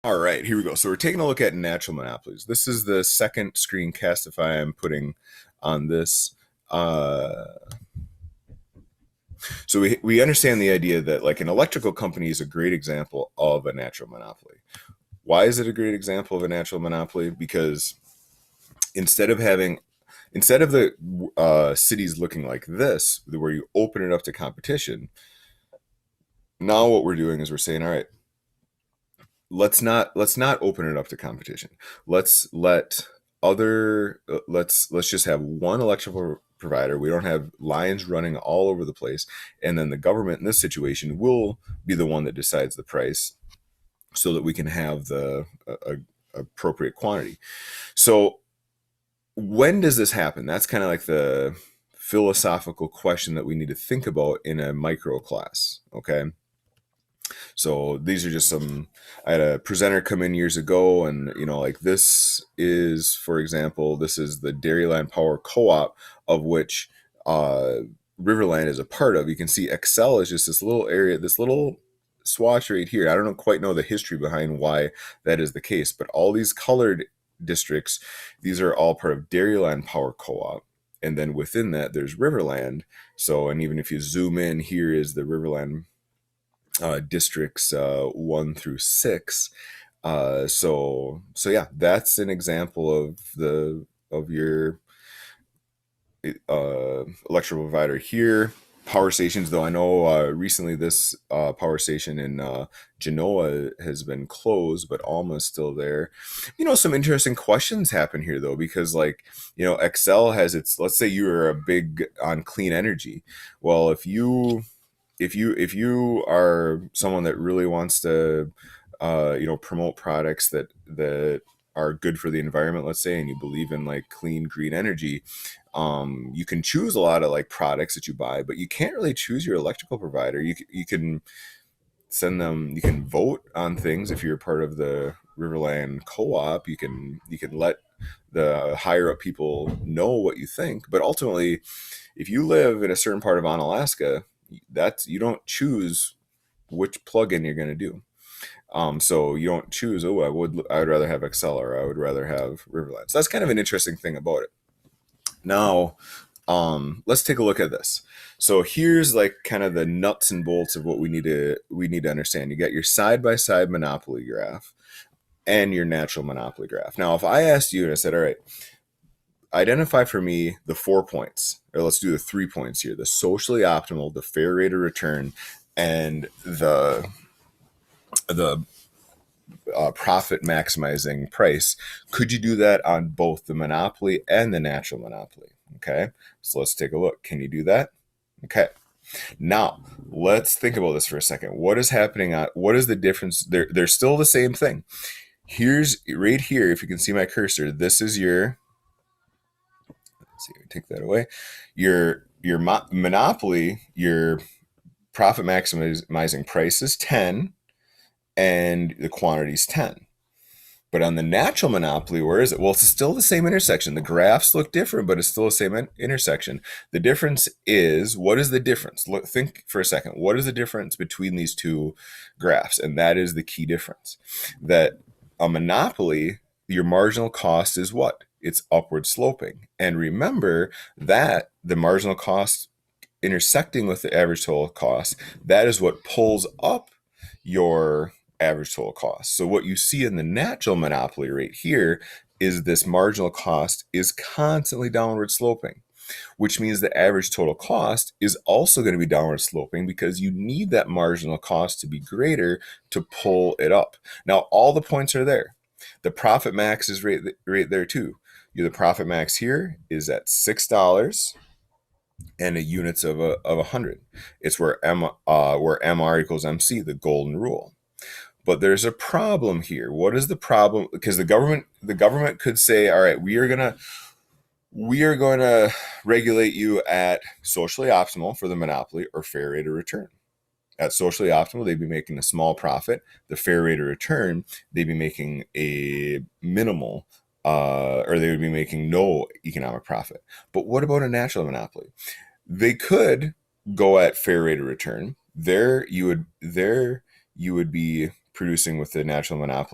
All right, here we go. So we're taking a look at natural monopolies. This is the second ScreenCastify I'm putting on this. Uh, so we understand the idea that like an electrical company is a great example of a natural monopoly. Why is it a great example of a natural monopoly? Because instead of having instead of the cities looking like this, where you open it up to competition, now what we're doing is we're saying, all right, let's not open it up to competition. Let's let other let's just have one electrical provider. We don't have lines running all over the place, and then the government in this situation will be the one that decides the price, so that we can have the appropriate quantity. So when does this happen? That's kind of like the philosophical question that we need to think about in a micro class. Okay, so these are just some. I had a presenter come in years ago, and like this is, for example, this is the Dairyland Power Co-op, of which Riverland is a part of. You can see Excel is just this little area, this little swatch right here. I don't quite know the history behind why that is the case, but all these colored districts, these are all part of Dairyland Power Co-op. And then within that, there's Riverland. So, and even if you zoom in, here is the Riverland districts 1 through 6. So yeah, that's an example of your electrical provider here. Power stations, though, I know recently this power station in Genoa has been closed, but Alma is still there. Some interesting questions happen here, though, because Excel has its. Let's say you are a big on clean energy. Well, if you are someone that really wants to promote products that are good for the environment, let's say, and you believe in like clean green energy, you can choose a lot of like products that you buy, but you can't really choose your electrical provider. You can send them, you can vote on things. If you're part of the Riverland Co-op, you can let the higher up people know what you think. But ultimately, if you live in a certain part of Onalaska, you don't choose which plugin you're going to do. So you don't choose, oh, I would rather have Excel, or I would rather have Riverland. So that's kind of an interesting thing about it. Now, let's take a look at this. So here's like kind of the nuts and bolts of what we need to understand. You got your side by side monopoly graph and your natural monopoly graph. Now, if I asked you and I said, all right, identify for me the 4 points, or let's do the 3 points here: the socially optimal, the fair rate of return, and the profit maximizing price. Could you do that on both the monopoly and the natural monopoly? Okay, so let's take a look. Can you do that? Okay, now let's think about this for a second. What is happening what is the difference? They're still the same thing. Here's right here, if you can see my cursor, this is your, let's see, take that away. Your monopoly, your profit maximizing price is 10, and the quantity is 10. But on the natural monopoly, where is it? Well, it's still the same intersection. The graphs look different, but it's still the same intersection. The difference is, what is the difference? Think for a second. What is the difference between these two graphs? And that is the key difference. That a monopoly, your marginal cost is what? It's upward sloping. And remember that the marginal cost intersecting with the average total cost, that is what pulls up your average total cost. So what you see in the natural monopoly right here is this marginal cost is constantly downward sloping, which means the average total cost is also going to be downward sloping, because you need that marginal cost to be greater to pull it up. Now, all the points are there. The profit max is right there too. The profit max here is at $6 and a units of 100. It's where MR equals MC, the golden rule. But there's a problem here. What is the problem? Because the government could say, all right, we are going to regulate you at socially optimal for the monopoly, or fair rate of return. At socially optimal, they'd be making a small profit. The fair rate of return, they'd be making a minimal, or they would be making no economic profit. But what about a natural monopoly? They could go at fair rate of return. There you would be producing with the natural monopoly